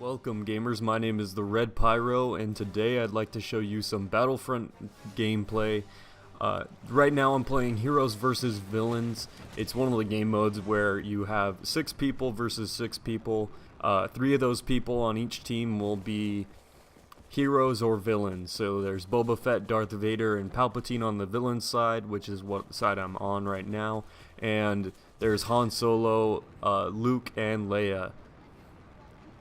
Welcome gamers, my name is the Red Pyro, and today I'd like to show you some Battlefront gameplay. Right now I'm playing Heroes versus Villains. It's one of the game modes where you have 6 people versus 6 people. 3 of those people on each team will be heroes or villains. So there's Boba Fett, Darth Vader, and Palpatine on the villain side, which is what side I'm on right now. And there's Han Solo, Luke, and Leia.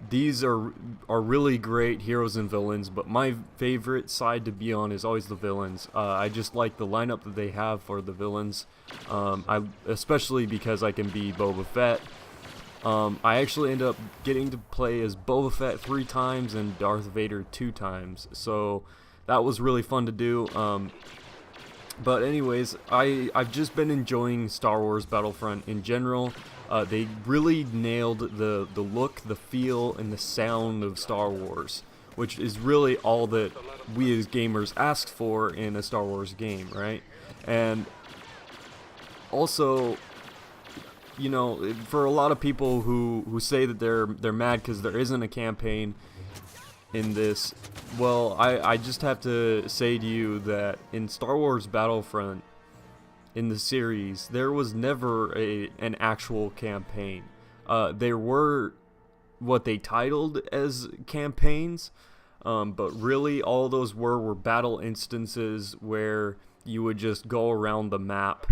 These are really great heroes and villains, but my favorite side to be on is always the villains. I just like the lineup that they have for the villains, especially because I can be Boba Fett. I actually end up getting to play as Boba Fett 3 times and Darth Vader 2 times, so that was really fun to do. But anyways, I've just been enjoying Star Wars Battlefront in general. They really nailed the look, the feel, and the sound of Star Wars, which is really all that we as gamers asked for in a Star Wars game, right? And also, you know, for a lot of people who say that they're mad because there isn't a campaign in this, well, I just have to say to you that in Star Wars Battlefront, in the series, there was never an actual campaign. There were what they titled as campaigns, but really all those were battle instances where you would just go around the map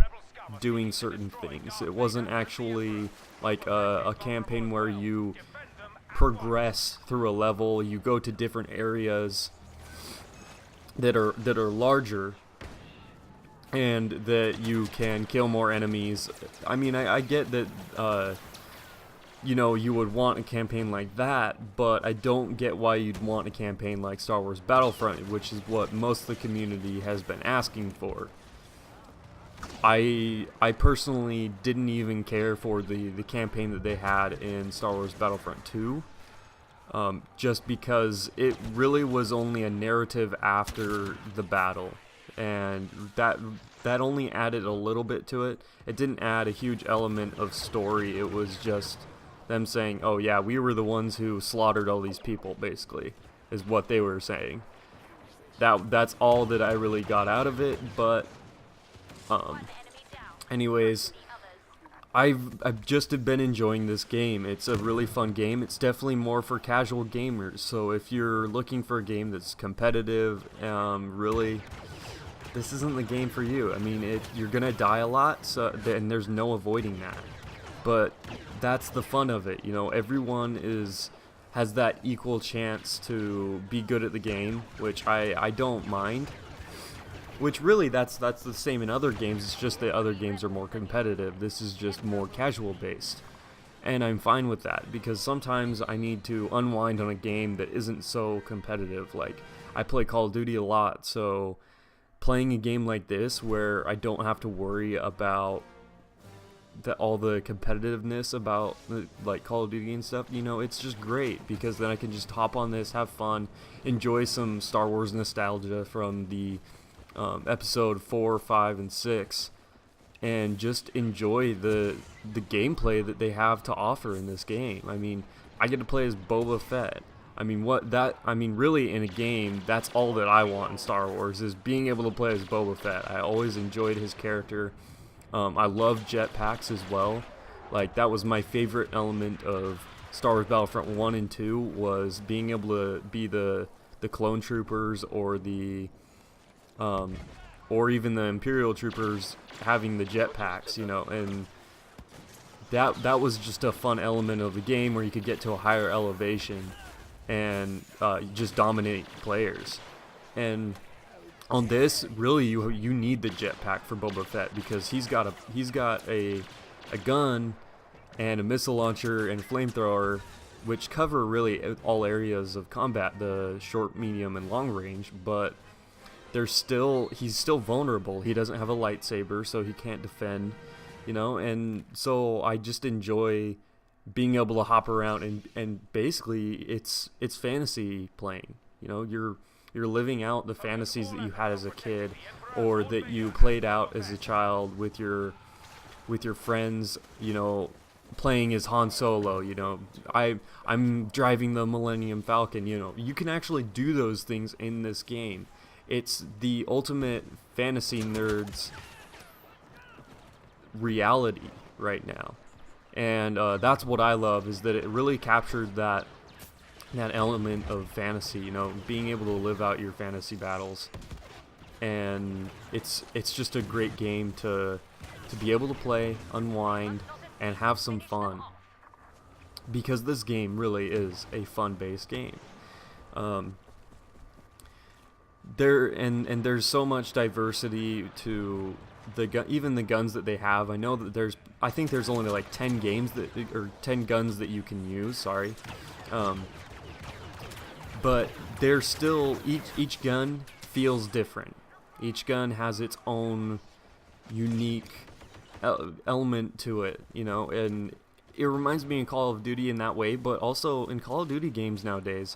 doing certain things. It wasn't actually like a campaign where you progress through a level, you go to different areas that are larger, and that you can kill more enemies. I mean, I get that, you know, you would want a campaign like that, but I don't get why you'd want a campaign like Star Wars Battlefront, which is what most of the community has been asking for. I personally didn't even care for the campaign that they had in Star Wars Battlefront 2, just because it really was only a narrative after the battle. And that only added a little bit to it. It didn't add a huge element of story. It was just them saying, oh yeah, we were the ones who slaughtered all these people, basically, is what they were saying. That's all that I really got out of it. But anyways, I've just been enjoying this game. It's a really fun game. It's definitely more for casual gamers. So if you're looking for a game that's competitive, really, this isn't the game for you. I mean, you're gonna die a lot, and there's no avoiding that. But that's the fun of it, you know. Everyone has that equal chance to be good at the game, which I don't mind. Which really, that's the same in other games. It's just that other games are more competitive. This is just more casual based, and I'm fine with that because sometimes I need to unwind on a game that isn't so competitive. Like, I play Call of Duty a lot, so playing a game like this where I don't have to worry about all the competitiveness about like Call of Duty and stuff, you know, it's just great because then I can just hop on this, have fun, enjoy some Star Wars nostalgia from the episode 4, 5, and 6, and just enjoy the gameplay that they have to offer in this game. I mean, I get to play as Boba Fett. I mean, really, in a game, that's all that I want in Star Wars, is being able to play as Boba Fett. I always enjoyed his character. I love jetpacks as well. Like, that was my favorite element of Star Wars Battlefront 1 and 2, was being able to be the clone troopers or or even the Imperial troopers having the jetpacks, you know, and that was just a fun element of the game where you could get to a higher elevation and just dominate players. And on this, really, you need the jetpack for Boba Fett because he's got a gun and a missile launcher and a flamethrower, which cover really all areas of combat, the short, medium, and long range. But he's still vulnerable. He doesn't have a lightsaber, so he can't defend, you know. And so I just enjoy being able to hop around and basically it's fantasy playing. You know, you're living out the fantasies that you had as a kid, or that you played out as a child with your friends, you know, playing as Han Solo, you know, I'm driving the Millennium Falcon, you know. You can actually do those things in this game. It's the ultimate fantasy nerd's reality right now. And that's what I love, is that it really captured that element of fantasy, you know, being able to live out your fantasy battles. And it's just a great game to be able to play, unwind, and have some fun, because this game really is a fun-based game. There's so much diversity to even the guns that they have. I know that I think there's only like 10 guns that you can use. Sorry, but they're still each gun feels different. Each gun has its own unique element to it, you know, and it reminds me of Call of Duty in that way, but also in Call of Duty games nowadays,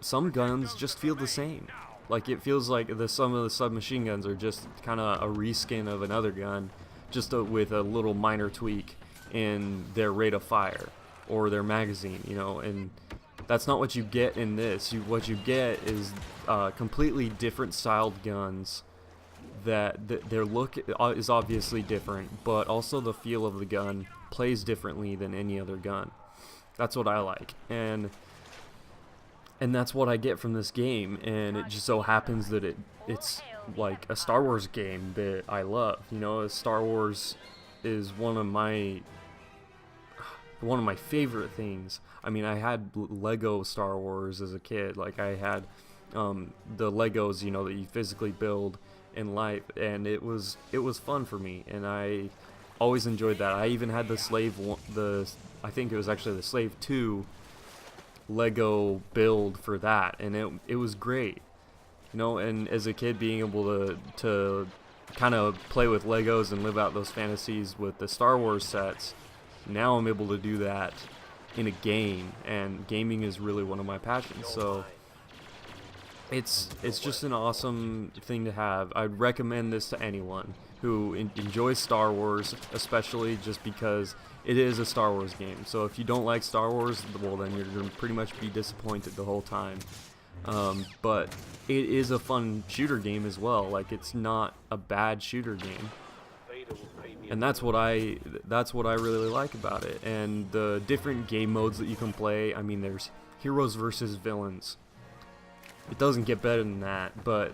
some guns just feel the same. Like, it feels like some of the submachine guns are just kind of a reskin of another gun, just with a little minor tweak in their rate of fire or their magazine, you know, and that's not what you get in this. What you get is completely different styled guns that their look is obviously different, but also the feel of the gun plays differently than any other gun. That's what I like, and that's what I get from this game. And it just so happens that it's like a Star Wars game that I love. You know, Star Wars is one of my favorite things. I mean, I had Lego Star Wars as a kid. Like, I had the Legos, you know, that you physically build in life, and it was fun for me, and I always enjoyed that. I even had I think it was actually the Slave 2 Lego build for that, and it was great, you know. And as a kid, being able to kind of play with Legos and live out those fantasies with the Star Wars sets, now I'm able to do that in a game, and gaming is really one of my passions. So it's just an awesome thing to have. I'd recommend this to anyone who enjoys Star Wars, especially just because it is a Star Wars game. So if you don't like Star Wars, well, then you're going to pretty much be disappointed the whole time. But it is a fun shooter game as well. Like, it's not a bad shooter game. And that's what I really like about it. And the different game modes that you can play, I mean, there's heroes versus villains. It doesn't get better than that, but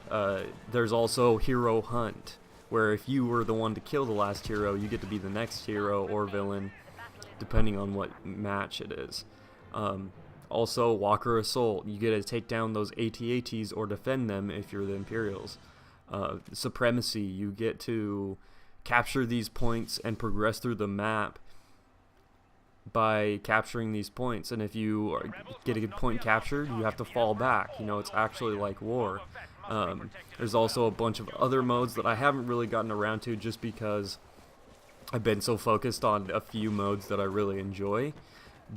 there's also Hero Hunt, where if you were the one to kill the last hero, you get to be the next hero or villain, depending on what match it is. Also, Walker Assault, you get to take down those AT-ATs or defend them if you're the Imperials. Supremacy, you get to capture these points and progress through the map by capturing these points, and if you get a good point captured, you have to fall back. You know, it's actually like war. There's also a bunch of other modes that I haven't really gotten around to, just because I've been so focused on a few modes that I really enjoy.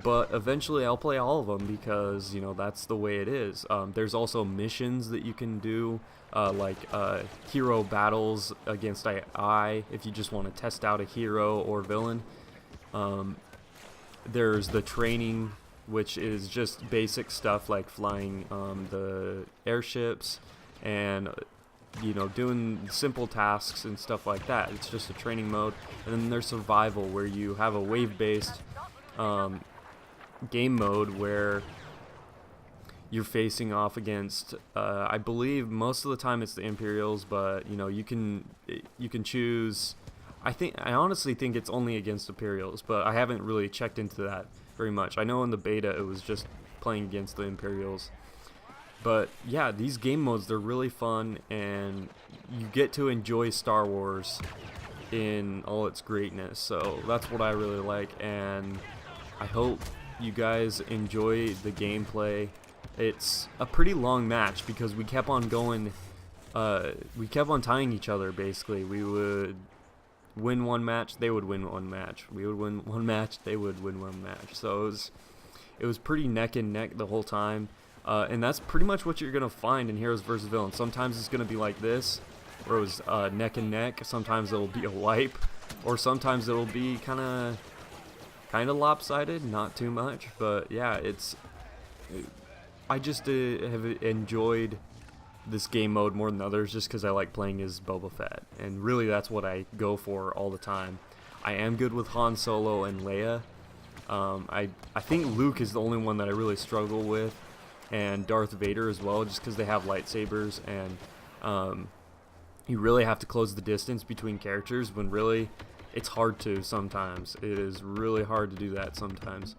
But eventually I'll play all of them, because, you know, that's the way it is. There's also missions that you can do, like hero battles against AI, if you just want to test out a hero or villain. There's the training, which is just basic stuff like flying the airships and, you know, doing simple tasks and stuff like that. It's just a training mode. And then there's survival, where you have a wave-based game mode where you're facing off against, I believe most of the time it's the Imperials, but, you know, you can choose. I honestly think it's only against Imperials, but I haven't really checked into that very much. I know in the beta it was just playing against the Imperials. But yeah, these game modes, they're really fun, and you get to enjoy Star Wars in all its greatness. So that's what I really like, and I hope you guys enjoy the gameplay. It's a pretty long match, because we kept on going, we kept on tying each other, basically. We would win one match, they would win one match. We would win one match, they would win one match. So it was pretty neck and neck the whole time. And that's pretty much what you're going to find in Heroes vs. Villains. Sometimes it's going to be like this, where it was neck and neck. Sometimes it'll be a wipe, or sometimes it'll be kind of kind of lopsided, not too much, but yeah, I just have enjoyed this game mode more than others just because I like playing as Boba Fett, and really that's what I go for all the time. I am good with Han Solo and Leia. I think Luke is the only one that I really struggle with, and Darth Vader as well, just because they have lightsabers, and you really have to close the distance between characters when really it's hard to sometimes. It is really hard to do that sometimes.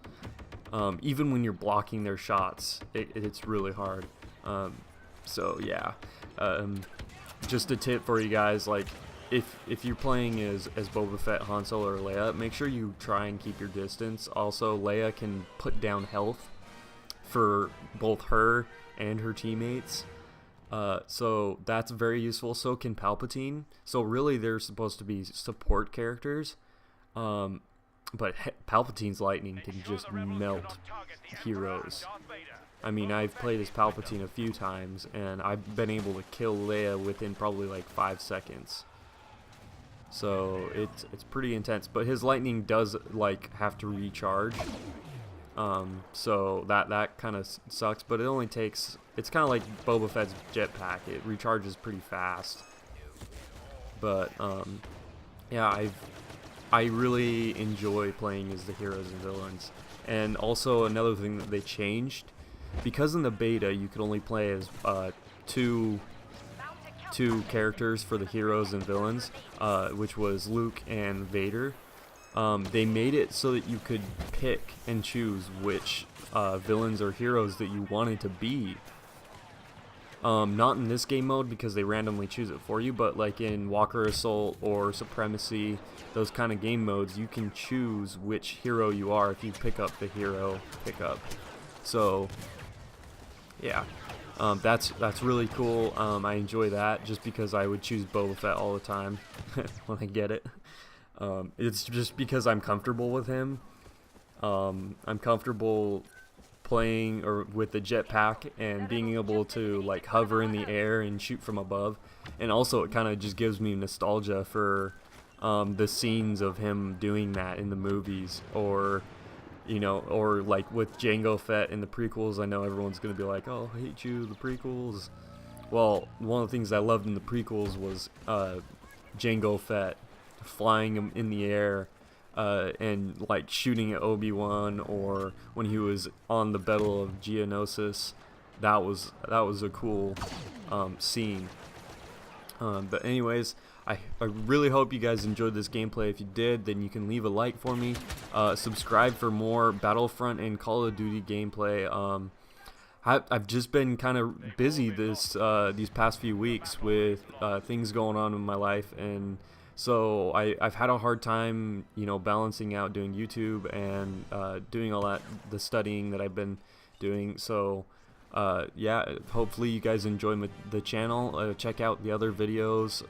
Even when you're blocking their shots, it's really hard. So yeah, just a tip for you guys, like if you're playing as Boba Fett, Han Solo, or Leia, make sure you try and keep your distance. Also, Leia can put down health for both her and her teammates. So that's very useful. So can Palpatine. So really they're supposed to be support characters. But Palpatine's lightning can just melt heroes. I mean, I've played as Palpatine a few times, and I've been able to kill Leia within probably like 5 seconds. So it's pretty intense. But his lightning does like have to recharge. So that kind of sucks. But it only takes. It's kind of like Boba Fett's jetpack. It recharges pretty fast. But yeah, I really enjoy playing as the heroes and villains. And also another thing that they changed, because in the beta you could only play as two characters for the heroes and villains, which was Luke and Vader. They made it so that you could pick and choose which villains or heroes that you wanted to be. Not in this game mode because they randomly choose it for you, but like in Walker Assault or Supremacy, those kind of game modes, you can choose which hero you are if you pick up the hero pickup. So yeah, that's really cool. I enjoy that just because I would choose Boba Fett all the time when I get it. It's just because I'm comfortable with him. I'm comfortable playing or with the jetpack and being able to like hover in the air and shoot from above, and also it kind of just gives me nostalgia for the scenes of him doing that in the movies, or you know, or like with Jango Fett in the prequels. I know everyone's gonna be like, oh, I hate you, the prequels. Well, one of the things I loved in the prequels was Jango Fett flying him in the air and like shooting at Obi-Wan, or when he was on the Battle of Geonosis. That was a cool scene. But anyways, I really hope you guys enjoyed this gameplay. If you did, then you can leave a like for me. Subscribe for more Battlefront and Call of Duty gameplay. I've just been kind of busy these past few weeks with things going on in my life, and so I've had a hard time, you know, balancing out doing YouTube and doing all that, the studying that I've been doing. So yeah, hopefully you guys enjoy the channel. Check out the other videos,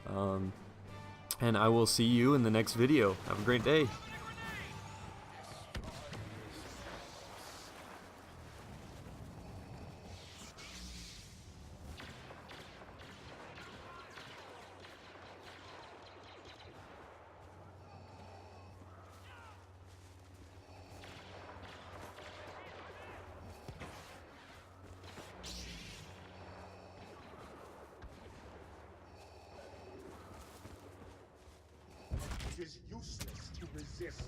and I will see you in the next video. Have a great day. It is useless to resist.